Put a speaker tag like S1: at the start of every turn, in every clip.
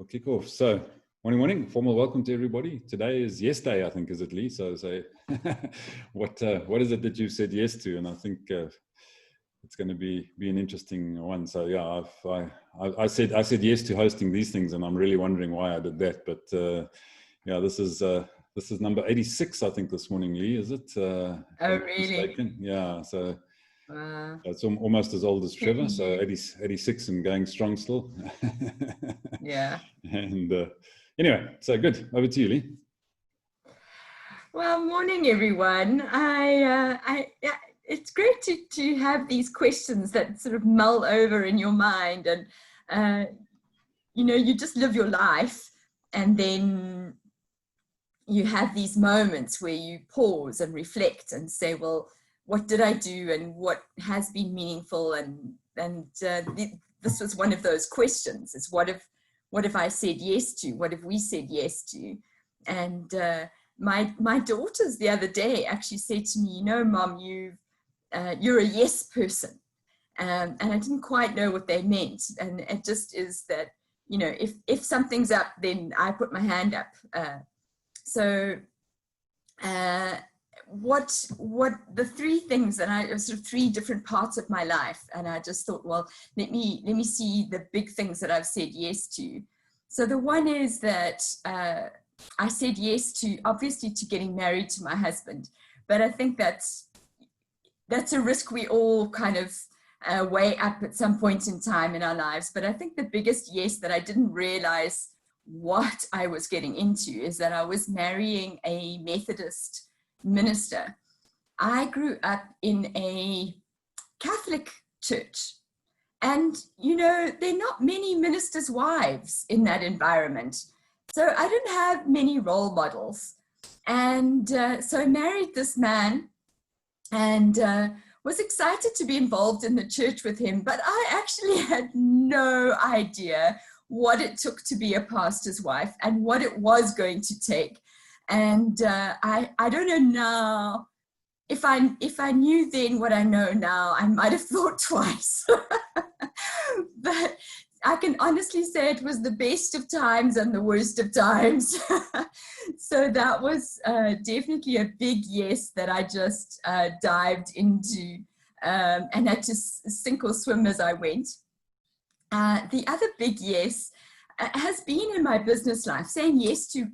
S1: we'll kick off. So, morning. Formal welcome to everybody. Today is yes day, I think, is it, Lee? So, what is it that you said yes to? And I think it's going to be an interesting one. So, yeah, I said yes to hosting these things, and I'm really wondering why I did that. But yeah, this is number 86, I think, this morning, Lee. Is it?
S2: Oh, really?
S1: Mistaken? Yeah. So. It's almost as old as Trevor, so 86 and going strong still.
S2: Yeah.
S1: And anyway, so good. Over to you, Lee.
S2: Well, morning, everyone. It's great to have these questions that sort of mull over in your mind, and you just live your life, and then you have these moments where you pause and reflect and say, well, what did I do and what has been meaningful? And this was one of those questions, is what have I said yes to? What have we said yes to? And my daughters the other day actually said to me, Mom, you're a yes person. And I didn't quite know what they meant. And it just is that, if something's up, then I put my hand up. What the three things that I sort of three different parts of my life, and I just thought, well, let me see the big things that I've said yes to. So the one is that I said yes to, obviously, to getting married to my husband, but I think that's a risk we all kind of weigh up at some point in time in our lives. But I think the biggest yes that I didn't realize what I was getting into is that I was marrying a Methodist minister. I grew up in a Catholic church, and there are not many ministers' wives in that environment, so I didn't have many role models. And so I married this man, and was excited to be involved in the church with him, but I actually had no idea what it took to be a pastor's wife and what it was going to take. And I don't know now, if I knew then what I know now, I might have thought twice. But I can honestly say it was the best of times and the worst of times. So that was definitely a big yes that I just dived into, and had to sink or swim as I went. The other big yes has been in my business life, saying yes to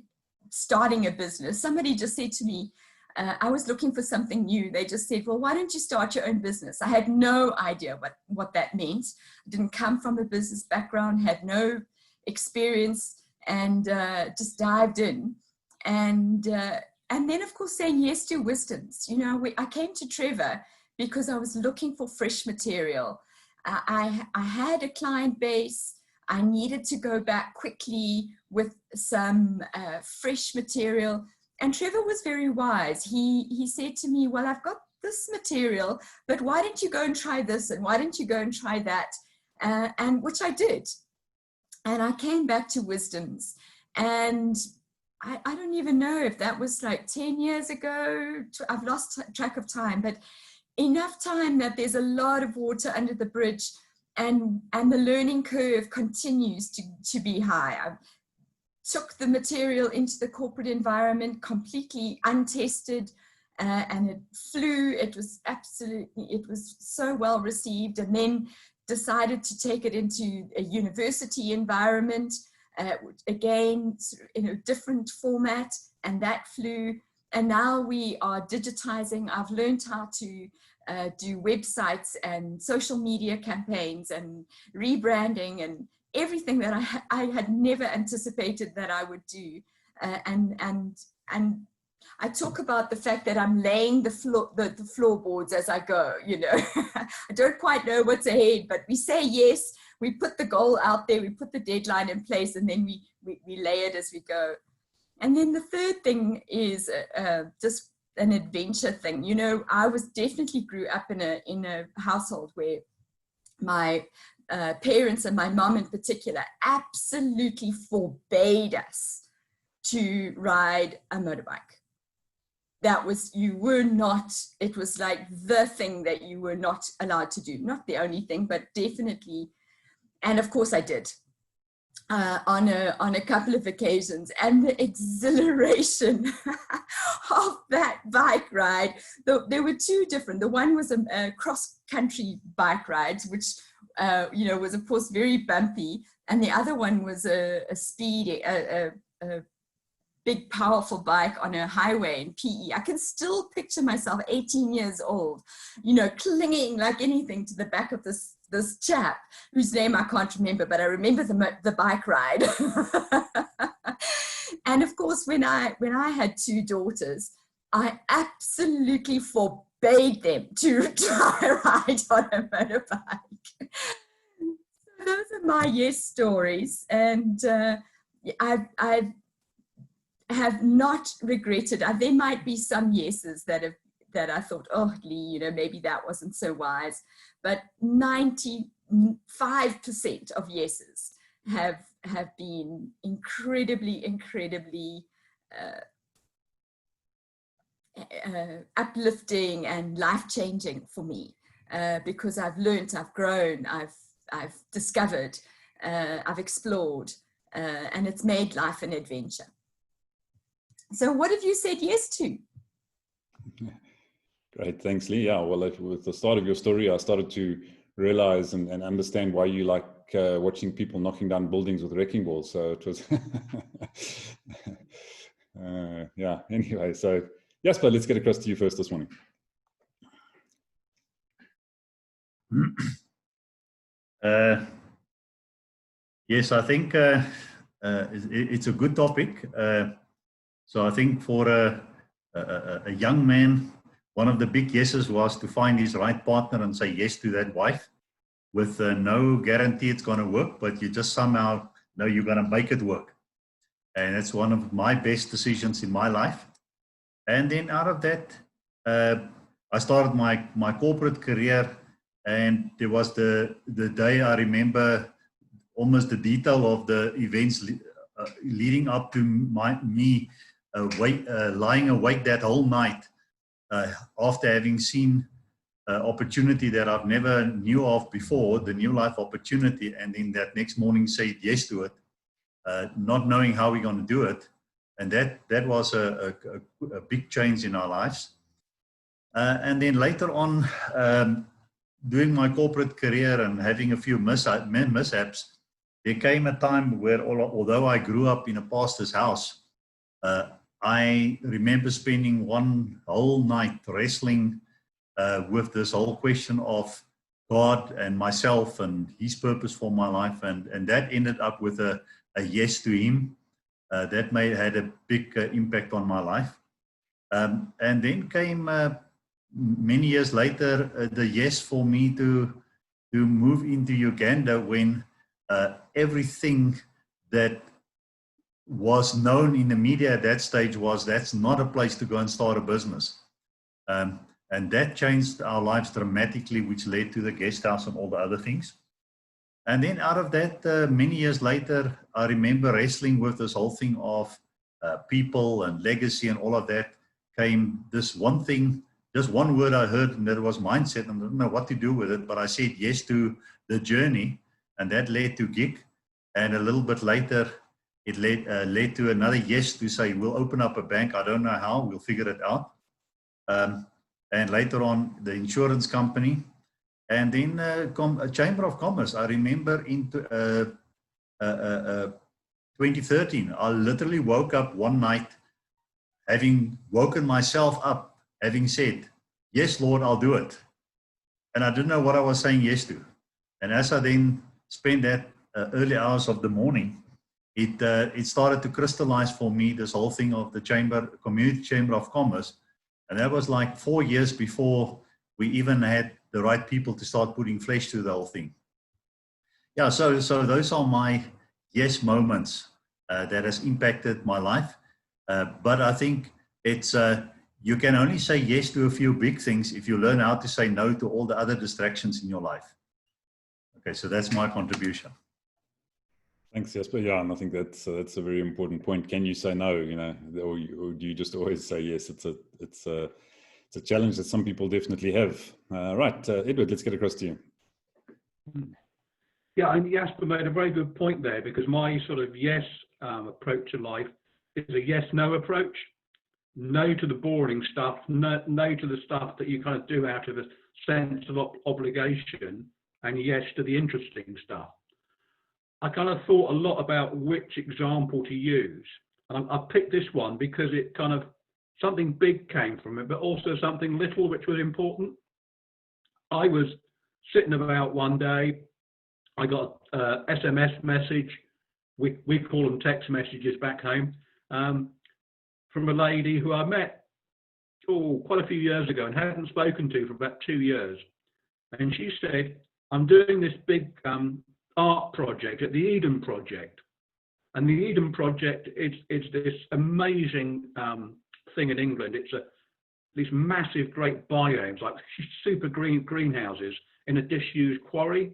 S2: starting a business. Somebody just said to me, I was looking for something new. They just said, well, why don't you start your own business? I had no idea what that meant. I didn't come from a business background, had no experience, and just dived in. And then, of course, saying yes to wisdoms. I came to Trevor because I was looking for fresh material. I had a client base. I needed to go back quickly with some fresh material. And Trevor was very wise. He said to me, well, I've got this material, but why don't you go and try this? And why don't you go and try that? And which I did. And I came back to wisdoms. And I don't even know if that was like 10 years ago. I've lost track of time, but enough time that there's a lot of water under the bridge. And the learning curve continues to be high. I took the material into the corporate environment completely untested, and it flew. It was so well received, and then decided to take it into a university environment, again, in a different format, and that flew. And now we are digitizing. I've learned how to do websites and social media campaigns and rebranding and everything that I had never anticipated that I would do. And I talk about the fact that I'm laying the floorboards as I go. I don't quite know what's ahead, but we say yes. We put the goal out there. We put the deadline in place, and then we lay it as we go. And then the third thing is just an adventure thing. I definitely grew up in a household where my parents, and my mom in particular, absolutely forbade us to ride a motorbike. It was like the thing that you were not allowed to do. Not the only thing, but definitely. And of course I did. on a couple of occasions, and the exhilaration of that bike ride. There were two different. The one was a cross-country bike ride, which was of course very bumpy, and the other one was a big, powerful bike on a highway in PE. I can still picture myself 18 years old, clinging like anything to the back of this chap whose name I can't remember, but I remember the bike ride. And of course, when I had two daughters, I absolutely forbade them to ride on a motorbike. So those are my yes stories, and I have not regretted. There might be some yeses that I thought, oh, Lee, maybe that wasn't so wise. But 95% of yeses have been incredibly uplifting and life-changing for me, because I've learned, I've grown, I've discovered, I've explored, and it's made life an adventure. So what have you said yes to?
S1: Great, thanks, Lee. Yeah, well, with the start of your story, I started to realize and understand why you like watching people knocking down buildings with wrecking balls. So it was, yeah, anyway, so Jasper, let's get across to you first this morning.
S3: Yes, I think it's a good topic. So I think for a young man, one of the big yeses was to find his right partner and say yes to that wife, with no guarantee it's going to work, but you just somehow know you're going to make it work. And that's one of my best decisions in my life. And then out of that, I started my corporate career, and there was the day I remember almost the detail of the events leading up to me lying awake that whole night after having seen opportunity that I've never knew of before, the new life opportunity, and then that next morning said yes to it, not knowing how we're going to do it. And that was a big change in our lives. And then later on, doing my corporate career and having a few mishaps, there came a time where, although I grew up in a pastor's house, I remember spending one whole night wrestling with this whole question of God and myself and His purpose for my life, and that ended up with a yes to Him. That had a big impact on my life. And then came many years later the yes for me to move into Uganda, when everything that was known in the media at that stage was that's not a place to go and start a business. And that changed our lives dramatically, which led to the guest house and all the other things. And then out of that, many years later, I remember wrestling with this whole thing of people and legacy and all of that. Came this one thing, just one word I heard, and that was mindset, and I don't know what to do with it, but I said yes to the journey, and that led to gig. And a little bit later, it led to another yes to say, we'll open up a bank. I don't know how, we'll figure it out. And later on, the insurance company. And then a Chamber of Commerce. I remember in 2013, I literally woke up one night, having woken myself up, having said, yes, Lord, I'll do it. And I didn't know what I was saying yes to. And as I then spent that early hours of the morning, it started to crystallize for me, this whole thing of the Community Chamber of Commerce. And that was like 4 years before we even had the right people to start putting flesh to the whole thing. Yeah, so those are my yes moments that has impacted my life. But I think it's you can only say yes to a few big things if you learn how to say no to all the other distractions in your life. Okay, so that's my contribution.
S1: Thanks, Jasper. Yeah, and I think that's a very important point. Can you say no? Or do you just always say yes? It's a challenge that some people definitely have. Right, Edward, let's get across to you.
S4: Yeah, and Jasper made a very good point there, because my sort of yes approach to life is a yes-no approach. No to the boring stuff, no to the stuff that you kind of do out of a sense of obligation, and yes to the interesting stuff. I kind of thought a lot about which example to use. And I picked this one because it kind of, something big came from it, but also something little which was important. I was sitting about one day, I got a SMS message, we call them text messages back home, from a lady who I met quite a few years ago and hadn't spoken to for about 2 years. And she said, I'm doing this big art project at the Eden Project. And the Eden Project is this amazing thing in England. It's these massive, great biomes, like super greenhouses in a disused quarry.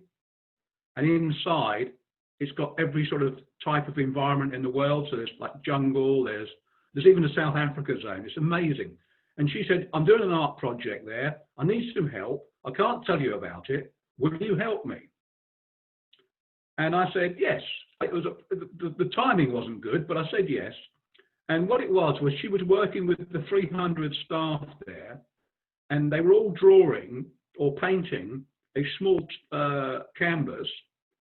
S4: And inside, it's got every sort of type of environment in the world. So there's like jungle, there's even a South Africa zone. It's amazing. And she said, I'm doing an art project there. I need some help. I can't tell you about it. Will you help me? And I said, yes. It was the timing wasn't good, but I said yes. And what it was she was working with the 300 staff there, and they were all drawing or painting a small canvas,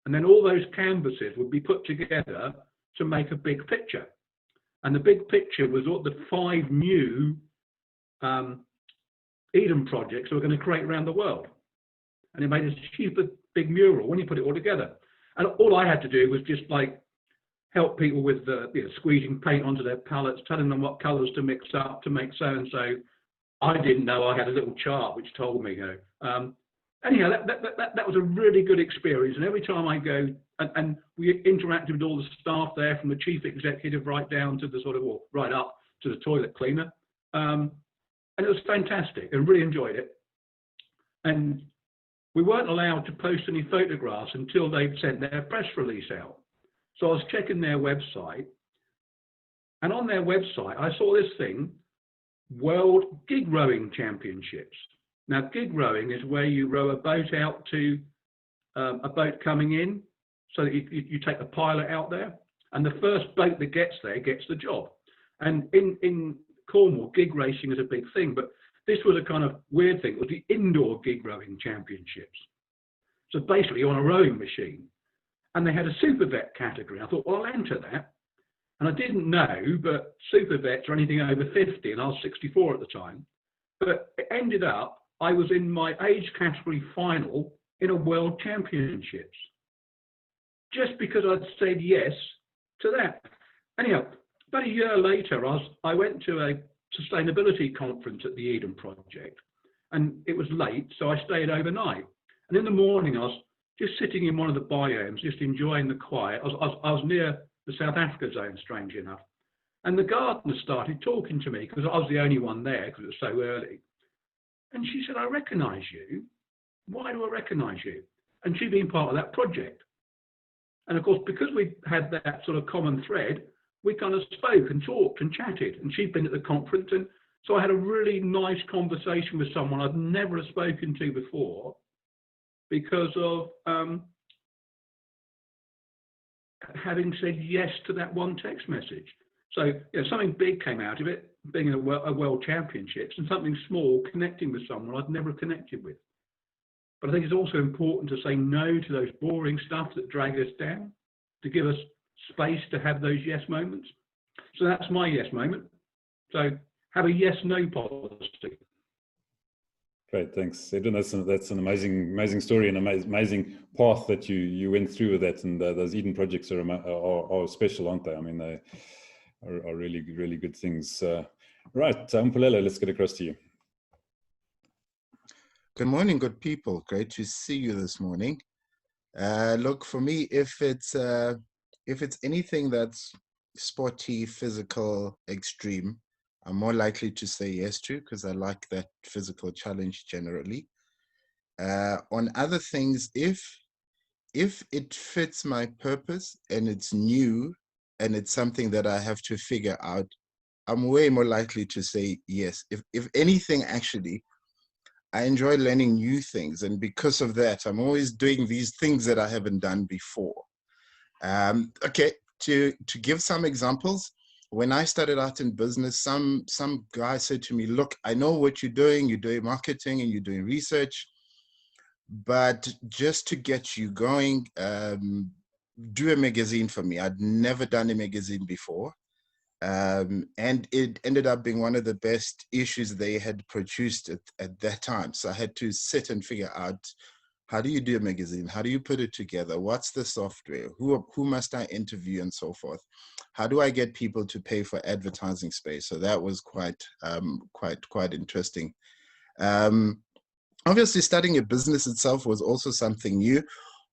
S4: and then all those canvases would be put together to make a big picture. And the big picture was all the 5 new Eden projects we were going to create around the world. And it made a super big mural when you put it all together. And all I had to do was just like help people with the squeezing paint onto their palettes, telling them what colours to mix up to make so and so. I didn't know I had a little chart which told me. Anyhow, that was a really good experience. And every time I go, and we interacted with all the staff there, from the chief executive right down to the sort of, or right up to the toilet cleaner. And it was fantastic and really enjoyed it. And we weren't allowed to post any photographs until they'd sent their press release out. So I was checking their website, and on their website, I saw this thing, World Gig Rowing Championships. Now, gig rowing is where you row a boat out to a boat coming in, so that you take the pilot out there, and the first boat that gets there gets the job. And in Cornwall, gig racing is a big thing, but this was a kind of weird thing. It was the Indoor Gig Rowing Championships. So basically on a rowing machine. And they had a super vet category. I thought, well, I'll enter that. And I didn't know, but super vets are anything over 50, and I was 64 at the time. But it ended up, I was in my age category final in a world championships, just because I'd said yes to that. Anyhow, about a year later, I went to a sustainability conference at the Eden Project, and it was late, so I stayed overnight. And in the morning, I was just sitting in one of the biomes, just enjoying the quiet. I was near the South Africa zone, strangely enough. And the gardener started talking to me, because I was the only one there, because it was so early. And she said, I recognise you. Why do I recognise you? And she'd been part of that project. And of course, because we had that sort of common thread, we kind of spoke and talked and chatted. And she'd been at the conference. And so I had a really nice conversation with someone I'd never spoken to before, because of having said yes to that one text message. So something big came out of it, being a world championships, and something small, connecting with someone I'd never connected with. But I think it's also important to say no to those boring stuff that drag us down, to give us space to have those yes moments. So that's my yes moment. So have a yes-no policy.
S1: Great, thanks, Edwin. That's an amazing story and amazing path that you went through with that. And those Eden projects are special, aren't they? I mean, they are really, really good things. Right, Mpulelo, let's get across to you.
S5: Good morning, good people. Great to see you this morning. Look, for me, if it's anything that's sporty, physical, extreme, I'm more likely to say yes to, because I like that physical challenge generally. On other things, if it fits my purpose and it's new and it's something that I have to figure out, I'm way more likely to say yes. If anything, actually, I enjoy learning new things. And because of that, I'm always doing these things that I haven't done before. Okay, to give some examples, when I started out in business, some guy said to me, look, I know what you're doing marketing and you're doing research, but just to get you going, do a magazine for me. I'd never done a magazine before. And it ended up being one of the best issues they had produced at that time. So I had to sit and figure out, how do you do a magazine? How do you put it together? What's the software? Who must I interview and so forth? How do I get people to pay for advertising space? So that was quite interesting. Obviously, starting a business itself was also something new,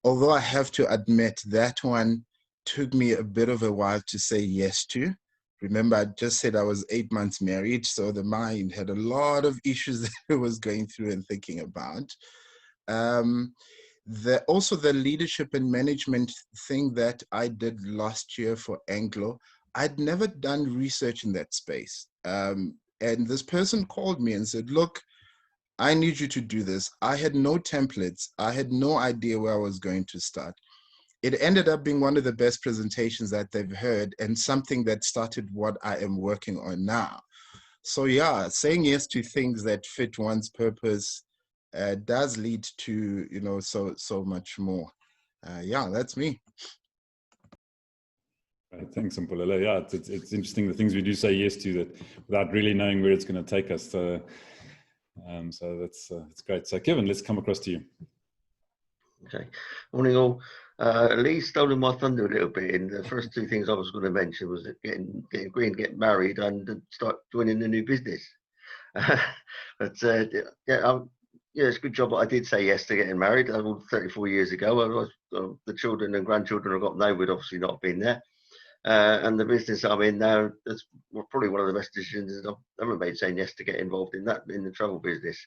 S5: although I have to admit that one took me a bit of a while to say yes to. Remember, I just said I was 8 months married, so the mind had a lot of issues that I was going through and thinking about. Also the leadership and management thing that I did last year for Anglo, I'd never done research in that space. And this person called me and said, look, I need you to do this. I had no templates. I had no idea where I was going to start. It ended up being one of the best presentations that they've heard, and something that started what I am working on now. So yeah, saying yes to things that fit one's purpose does lead to, you know, so much more. Yeah, that's me.
S1: Thanks, Mpulelo. Yeah, it's interesting the things we do say yes to that without really knowing where it's going to take us. So that's great. So Kevin, let's come across to you.
S6: Okay, morning all. Lee's stolen my thunder a little bit. In the first two things I was going to mention was getting green, getting married, and start joining a new business. But yeah, it's a good job that I did say yes to getting married. 34 years ago. The children and grandchildren I've got now would obviously not have been there. And the business I'm in now, that's probably one of the best decisions I've ever made, saying yes to get involved in the travel business.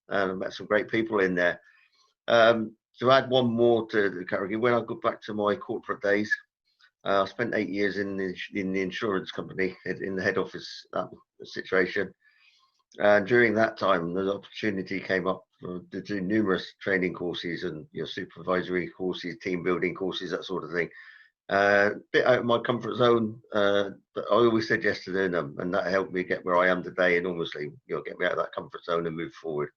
S6: And I've met some great people in there. To add one more to the category, when I go back to my corporate days, I spent 8 years in the insurance company, in the head office situation. And during that time, the opportunity came up to do numerous training courses and supervisory courses, team building courses, that sort of thing. Bit out of my comfort zone, but I always said yes to doing them, and that helped me get where I am today, and obviously, get me out of that comfort zone and move forward.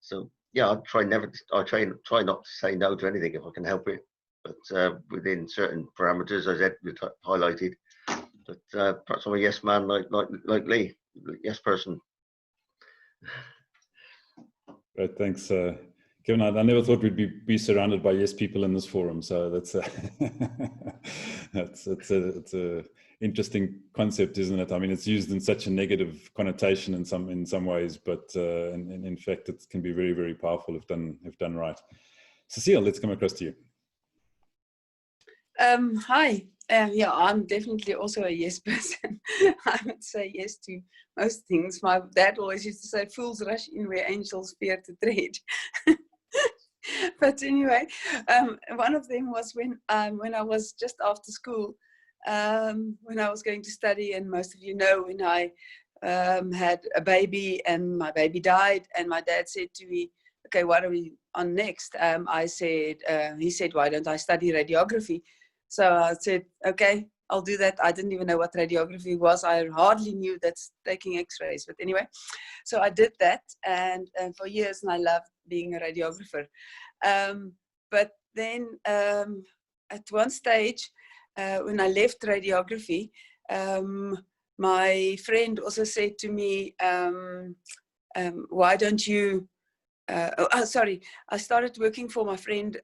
S6: So yeah, I try not to say no to anything if I can help it, but within certain parameters, as Ed highlighted. But perhaps I'm a yes man like Lee, yes person.
S1: Great, thanks, Kevin. I never thought we'd be surrounded by yes people in this forum, so that's it's a interesting concept, isn't it? I mean, it's used in such a negative connotation in some ways, but in fact, it can be very, very powerful if done right. Cecile, let's come across to you.
S7: Hi. Yeah, I'm definitely also a yes person. I would say yes to most things. My dad always used to say, fools rush in where angels fear to tread. But anyway, one of them was when I was just after school, when I was going to study, and most of you know, when I had a baby and my baby died, and my dad said to me, okay, what are we on next? He said, why don't I study radiography? So I said, okay, I'll do that. I didn't even know what radiography was. I hardly knew that's taking x-rays. But anyway, so I did that, and for years, and I loved being a radiographer. But then at one stage, when I left radiography, my friend also said to me, why don't you, I started working for my friend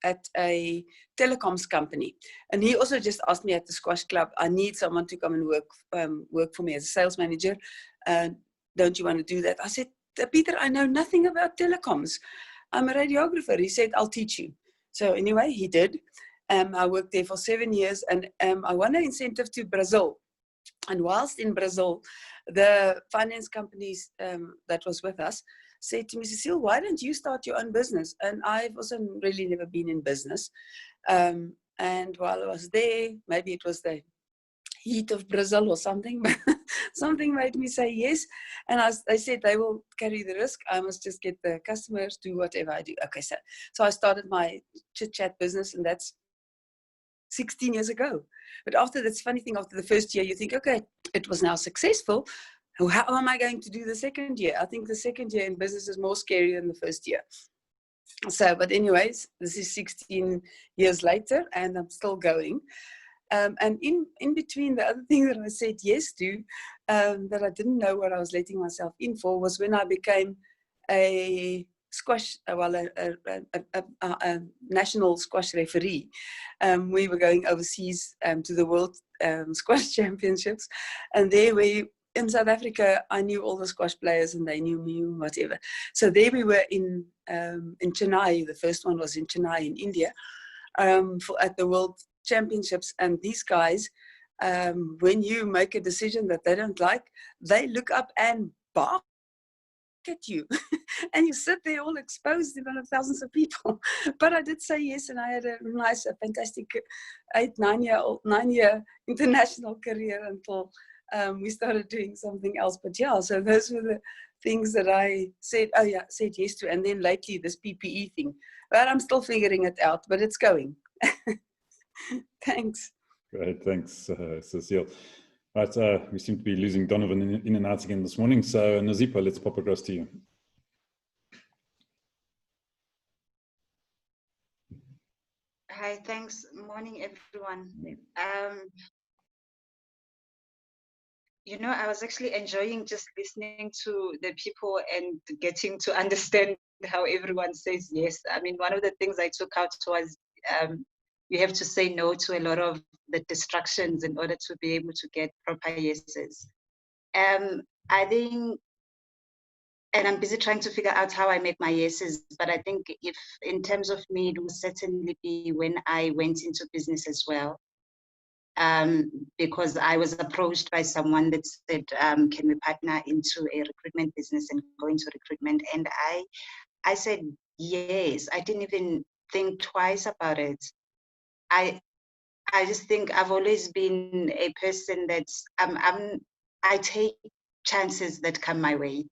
S7: at a telecoms company, and he also just asked me at the squash club, I need someone to come and work for me as a sales manager. Don't you want to do that? I said, Peter, I know nothing about telecoms. I'm a radiographer. He said, I'll teach you. So anyway, he did. I worked there for 7 years, and I won an incentive to Brazil. And whilst in Brazil, the finance companies that was with us said to me, Cecile, why don't you start your own business? And I've also really never been in business. And while I was there, maybe it was the heat of Brazil or something, something made me say yes. And they said they will carry the risk. I must just get the customers, do whatever I do. Okay, so I started my chit chat business, and that's 16 years ago. But after that's funny thing, after the first year, you think, okay, it was now successful. How am I going to do the second year? I think the second year in business is more scary than the first year. So, but anyways, this is 16 years later, and I'm still going. And in between, the other thing that I said yes to, that I didn't know what I was letting myself in for, was when I became a squash, a national squash referee. We were going overseas to the World Squash Championships, and there in South Africa, I knew all the squash players, and they knew me, whatever. So there we were in Chennai. The first one was in Chennai in India, at the World Championships. And these guys, when you make a decision that they don't like, they look up and bark at you. And you sit there all exposed in front of thousands of people. But I did say yes, and I had a nice, fantastic 9-year international career until we started doing something else. But yeah, so those were the things that I said yes to. And then lately, this PPE thing. But I'm still figuring it out, but it's going. Thanks.
S1: Great, thanks, Cecile. Right, we seem to be losing Donovan in and out again this morning. So Nazipa, let's pop across to you.
S8: Hi, thanks. Morning, everyone. I was actually enjoying just listening to the people and getting to understand how everyone says yes. I mean, one of the things I took out was you have to say no to a lot of the distractions in order to be able to get proper yeses. I think, and I'm busy trying to figure out how I make my yeses, but I think if in terms of me, it will certainly be when I went into business as well. Because I was approached by someone that said, can we partner into a recruitment business and go into recruitment? And I said, yes. I didn't even think twice about it. I just think I've always been a person that's, I take chances that come my way.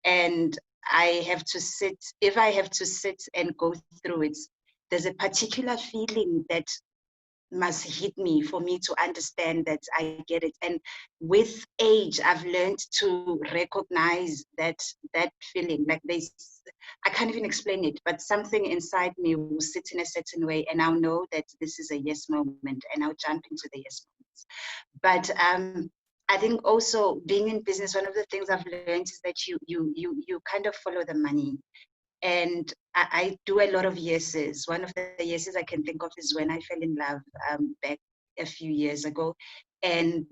S8: And I have to sit, if I have to sit and go through it, there's a particular feeling that must hit me for me to understand that I get it. And with age, I've learned to recognize that feeling. Like I can't even explain it, but something inside me will sit in a certain way, and I'll know that this is a yes moment, and I'll jump into the yes moments. But I think also being in business, one of the things I've learned is that you kind of follow the money. And I do a lot of yeses. One of the yeses I can think of is when I fell in love back a few years ago. And,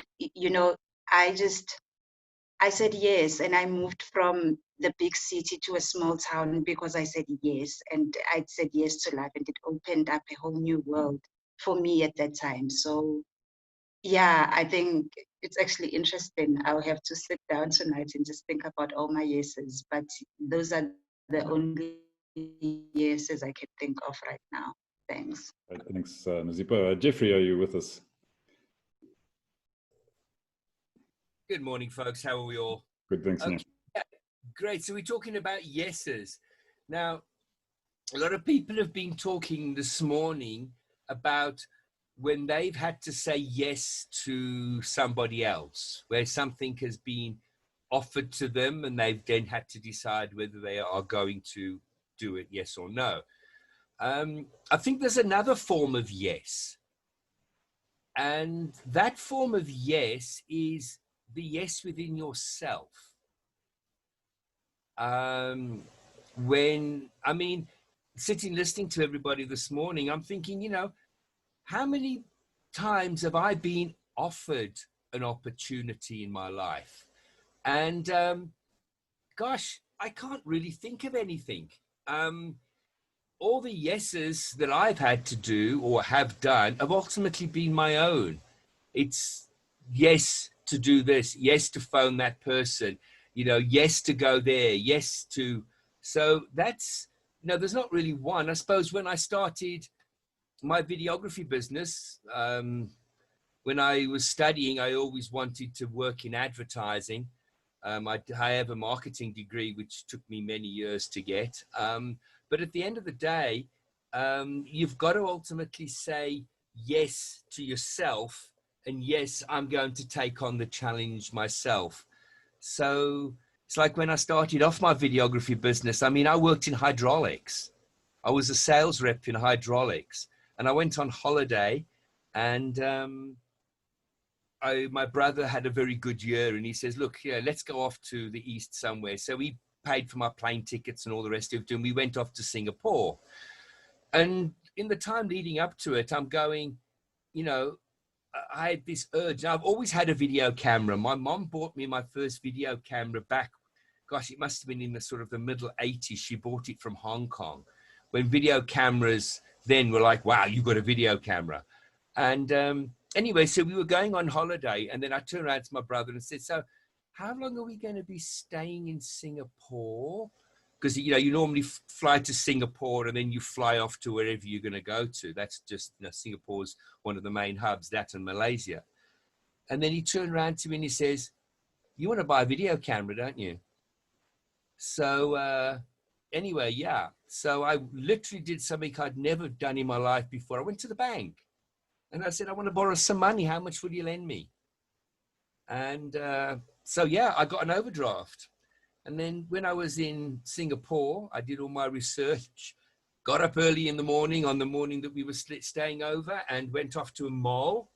S8: I said yes. And I moved from the big city to a small town because I said yes. And I said yes to life, and it opened up a whole new world for me at that time. So, yeah, I think it's actually interesting. I'll have to sit down tonight and just think about all my yeses. But those are the only yeses I can think of right now. Thanks.
S1: Thanks, Nazipa. Jeffrey, are you with us?
S9: Good morning, folks. How are we all?
S1: Good, thanks.
S9: Okay. Yeah, great. So we're talking about yeses. Now, a lot of people have been talking this morning about when they've had to say yes to somebody else, where something has been offered to them and they've then had to decide whether they are going to do it, yes or no. I think there's another form of yes. And that form of yes is the yes within yourself. Sitting listening to everybody this morning, I'm thinking, how many times have I been offered an opportunity in my life? And gosh, I can't really think of anything. All the yeses that I've had to do or have done have ultimately been my own. It's yes to do this, yes to phone that person, yes to go there, yes to. So that's, there's not really one. I suppose when I started my videography business, when when I was studying, I always wanted to work in advertising. I have a marketing degree, which took me many years to get. But at the end of the day, you've got to ultimately say yes to yourself. And yes, I'm going to take on the challenge myself. So it's like when I started off my videography business, I mean, I worked in hydraulics. I was a sales rep in hydraulics, and I went on holiday, and my brother had a very good year, and he says, look, yeah, let's go off to the east somewhere. So he paid for my plane tickets and all the rest of it, and we went off to Singapore. And in the time leading up to it, I'm going, you know, I had this urge. I've always had a video camera. My mom bought me my first video camera back, gosh, it must have been in the sort of the middle 80s. She bought it from Hong Kong, when video cameras then were like, wow, you got a video camera. And anyway, so we were going on holiday, and then I turned around to my brother and said, so how long are we going to be staying in Singapore? Because, you know, you normally fly to Singapore and then you fly off to wherever you're going to go to. That's just, you know, Singapore's one of the main hubs, that and Malaysia. And then he turned around to me and he says, you want to buy a video camera, don't you? So anyway, yeah. So I literally did something I'd never done in my life before. I went to the bank and I said, I want to borrow some money. How much will you lend me? And so, yeah, I got an overdraft. And then when I was in Singapore, I did all my research, got up early in the morning on the morning that we were staying over, and went off to a mall.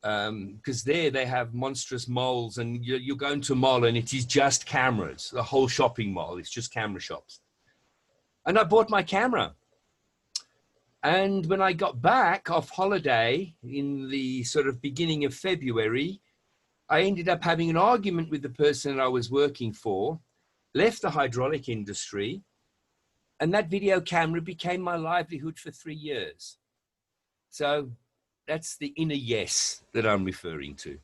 S9: Because there they have monstrous malls, and you go into a mall and it is just cameras. The whole shopping mall, it's just camera shops. And I bought my camera. And when I got back off holiday in the sort of beginning of February, I ended up having an argument with the person I was working for, left the hydraulic industry, and that video camera became my livelihood for 3 years. So that's the inner yes that I'm referring to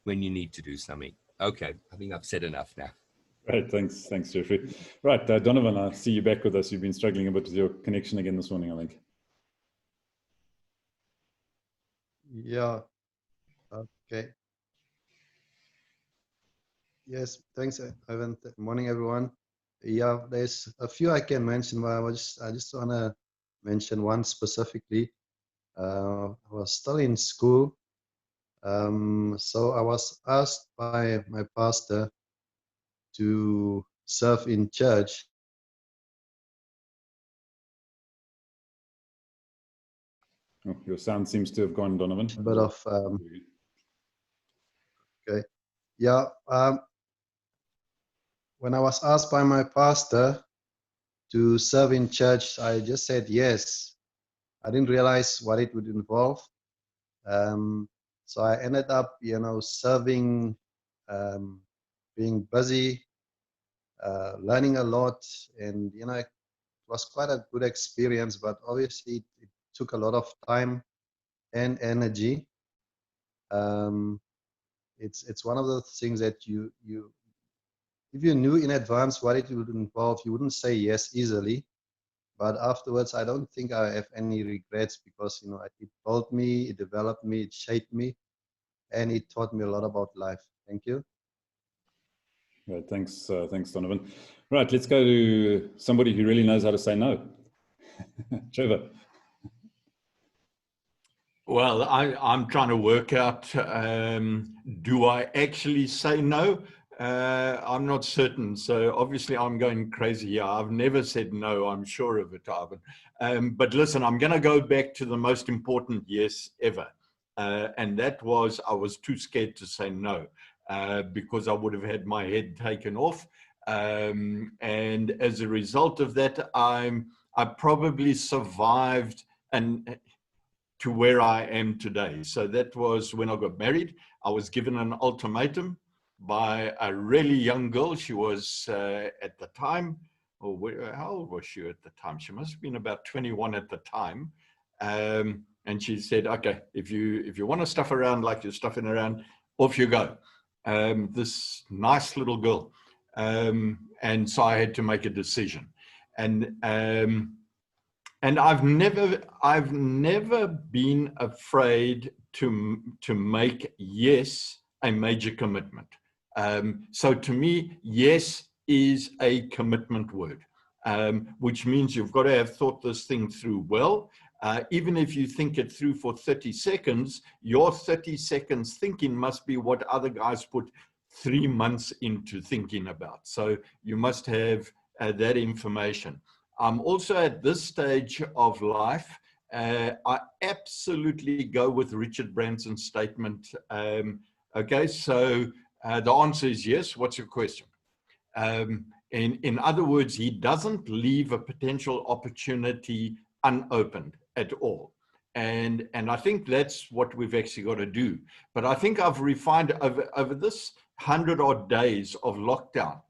S9: when you need to do something. Okay, I think I've said enough now.
S1: Right, thanks, Jeffrey. Right, Donovan, I see you back with us. You've been struggling a bit with your connection again this morning, I think.
S10: Yeah, okay. Yes, thanks, Ivan. Good morning, everyone. Yeah, there's a few I can mention, but I just want to mention one specifically. I was still in school, so I was asked by my pastor to serve in church.
S1: Oh, your sound seems to have gone, Donovan.
S10: A bit of okay, yeah. When I was asked by my pastor to serve in church, I just said yes. I didn't realize what it would involve. So I ended up, you know, serving, being busy, learning a lot, and, you know, it was quite a good experience, but obviously it took a lot of time and energy. It's one of the things that if you knew in advance what it would involve, you wouldn't say yes easily. But afterwards, I don't think I have any regrets, because, you know, it taught me, it developed me, it shaped me, and it taught me a lot about life. Thank you.
S1: Right, thanks, Donovan. Right, let's go to somebody who really knows how to say no. Trevor.
S11: Well, I'm trying to work out, do I actually say no? I'm not certain. So obviously I'm going crazy here. I've never said no, I'm sure of it, Ivan. But listen, I'm going to go back to the most important yes ever. And that was, I was too scared to say no, because I would have had my head taken off. And as a result of that, I probably survived to where I am today. So that was when I got married. I was given an ultimatum by a really young girl. She was at the time, how old was she at the time? She must have been about 21 at the time. And she said, okay, if you want to stuff around like you're stuffing around, off you go. This nice little girl. And so I had to make a decision. And And I've never been afraid to make yes a major commitment. So to me, yes is a commitment word, which means you've got to have thought this thing through well. Even if you think it through for 30 seconds, your 30 seconds thinking must be what other guys put 3 months into thinking about. So you must have that information. I'm also at this stage of life, I absolutely go with Richard Branson's statement. Okay, so the answer is yes. What's your question? In other words, he doesn't leave a potential opportunity unopened at all. And I think that's what we've actually got to do. But I think I've refined over this 100-odd days of lockdown.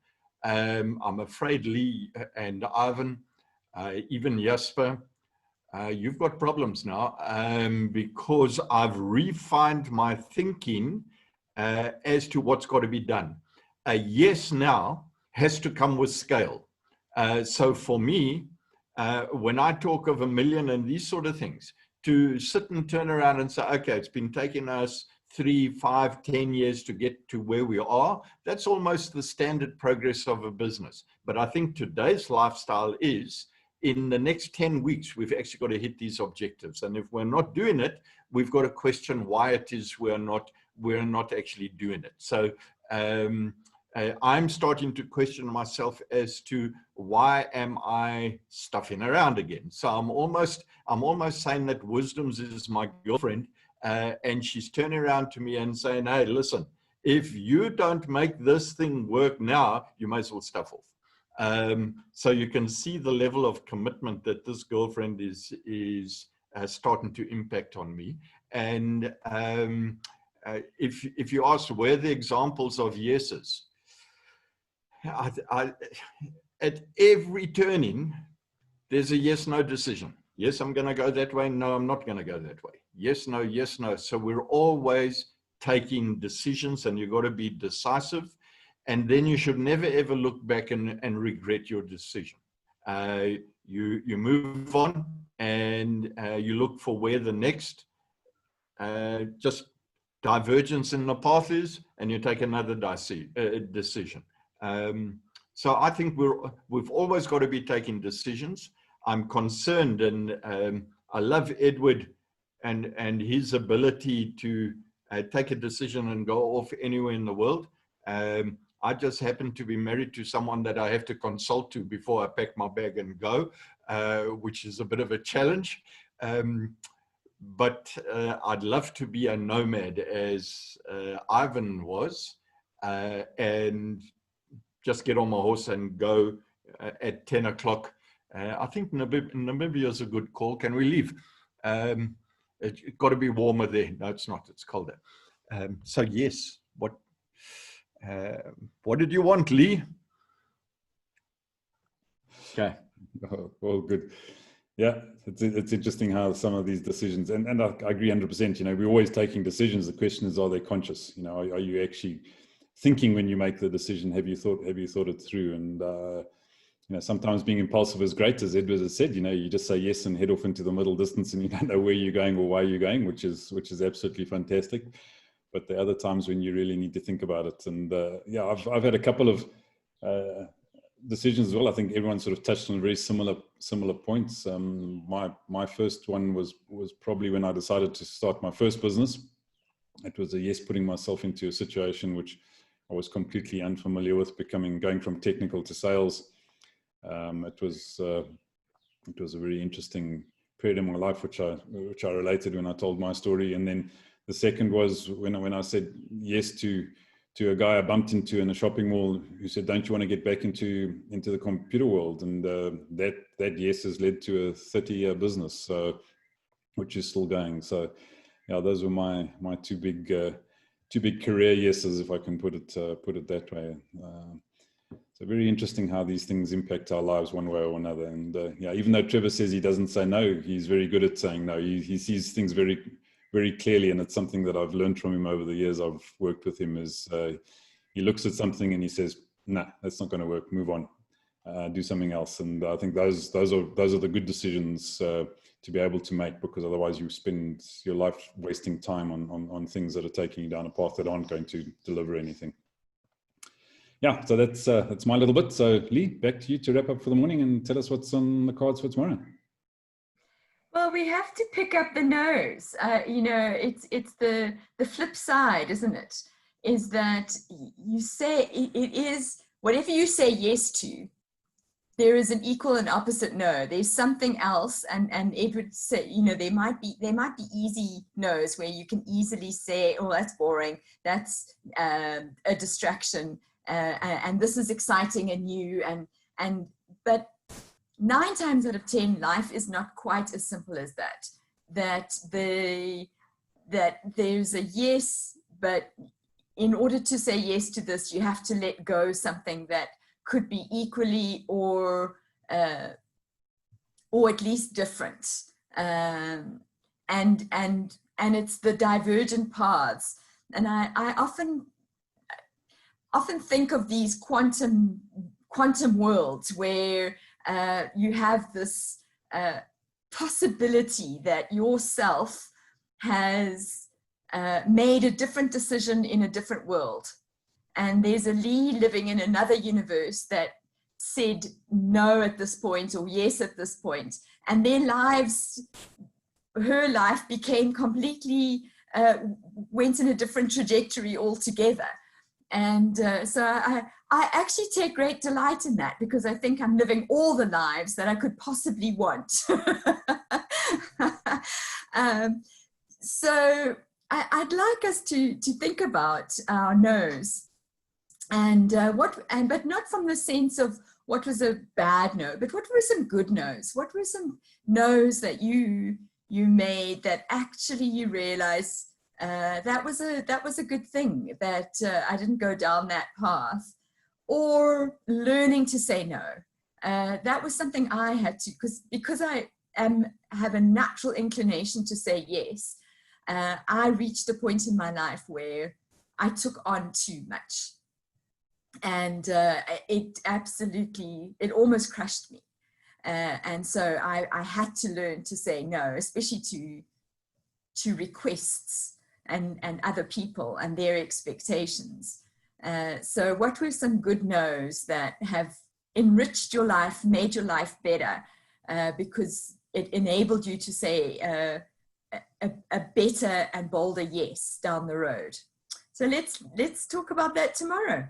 S11: I'm afraid Lee and Ivan, even Jasper, you've got problems now because I've refined my thinking as to what's got to be done. A yes now has to come with scale. So for me, when I talk of 1 million and these sort of things, to sit and turn around and say, okay, it's been taking us 3, 5, 10 years to get to where we are, that's almost the standard progress of a business. But I think today's lifestyle is, in the next 10 weeks, we've actually got to hit these objectives. And if we're not doing it, we've got to question why it is we're not actually doing it. So I'm starting to question myself as to why am I stuffing around again. So I'm almost saying that Wisdoms is my girlfriend, and she's turning around to me and saying, hey, listen, if you don't make this thing work now, you may as well stuff off. So you can see the level of commitment that this girlfriend is starting to impact on me. And if you ask where the examples of yeses, at every turning, there's a yes-no decision. Yes, I'm going to go that way. No, I'm not going to go that way. Yes, no, yes, no. So we're always taking decisions, and you've got to be decisive. And then you should never, ever look back and regret your decision. You move on, and you look for where the next just divergence in the path is, and you take another decision. So I think we've always got to be taking decisions. I'm concerned, and I love Edward and his ability to take a decision and go off anywhere in the world. I just happen to be married to someone that I have to consult to before I pack my bag and go, which is a bit of a challenge. But I'd love to be a nomad as Ivan was, and just get on my horse and go at 10 o'clock. I think Namibia is a good call. Can we leave? It's got to be warmer there. No, it's not. It's colder. So yes, what did you want, Lee?
S1: Okay, well, good. Yeah, it's interesting how some of these decisions, and I agree 100%, we're always taking decisions. The question is, are they conscious? Are you actually thinking when you make the decision? Have you thought it through? And sometimes being impulsive is great, as Edward has said. You just say yes and head off into the middle distance, and you don't know where you're going or why you're going, which is absolutely fantastic. But there are other times when you really need to think about it. And yeah, I've had a couple of decisions as well. I think everyone sort of touched on very similar points. My first one was probably when I decided to start my first business. It was a yes, putting myself into a situation which I was completely unfamiliar with, going from technical to sales. It was a very interesting period in my life, which I related when I told my story. And then the second was when I said yes to a guy I bumped into in a shopping mall who said, "Don't you want to get back into the computer world?" And that yes has led to a 30-year business, which is still going. So yeah, those were my two big career yeses, if I can put it that way. So very interesting how these things impact our lives one way or another. And yeah, even though Trevor says he doesn't say no, he's very good at saying no. He sees things very, very clearly, and it's something that I've learned from him over the years I've worked with him. Is he looks at something and he says, "Nah, that's not going to work. Move on." do something else. And I think those are the good decisions to be able to make, because otherwise you spend your life wasting time on things that are taking you down a path that aren't going to deliver anything. Yeah, so that's my little bit. So Lee, back to you to wrap up for the morning and tell us what's on the cards for tomorrow.
S2: Well, we have to pick up the no's. You know, it's the flip side, isn't it? Is that you say it is whatever you say yes to, there is an equal and opposite no. There's something else, and Edward said, you know, there might be easy no's where you can easily say, oh, that's boring, that's a distraction, and this is exciting and new, but 9 times out of 10, life is not quite as simple as that. That there's a yes, but in order to say yes to this, you have to let go something that could be equally or at least different. And it's the divergent paths. And I often think of these quantum worlds where you have this possibility that yourself has made a different decision in a different world. And there's a Lee living in another universe that said no at this point or yes at this point. And their lives, her life became completely, went in a different trajectory altogether. And so I actually take great delight in that, because I think I'm living all the lives that I could possibly want. So I'd like us to think about our no's, and but not from the sense of what was a bad no, but what were some good no's? What were some no's that you made that actually you realize that was a good thing, that I didn't go down that path? Or learning to say no. That was something I had to, because I have a natural inclination to say yes. I reached a point in my life where I took on too much. And it almost crushed me. And so I had to learn to say no, especially to requests and other people and their expectations. So what were some good no's that have enriched your life, made your life better, because it enabled you to say a better and bolder yes down the road? So let's talk about that tomorrow.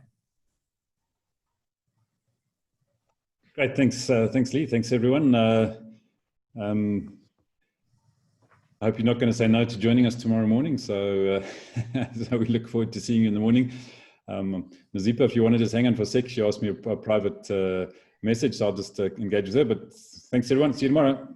S1: Great, thanks Lee, thanks everyone. I hope you're not going to say no to joining us tomorrow morning, so we look forward to seeing you in the morning. Nazipa, if you want to just hang on for a sec, she asked me a private message, so I'll just engage with her, but thanks everyone, see you tomorrow.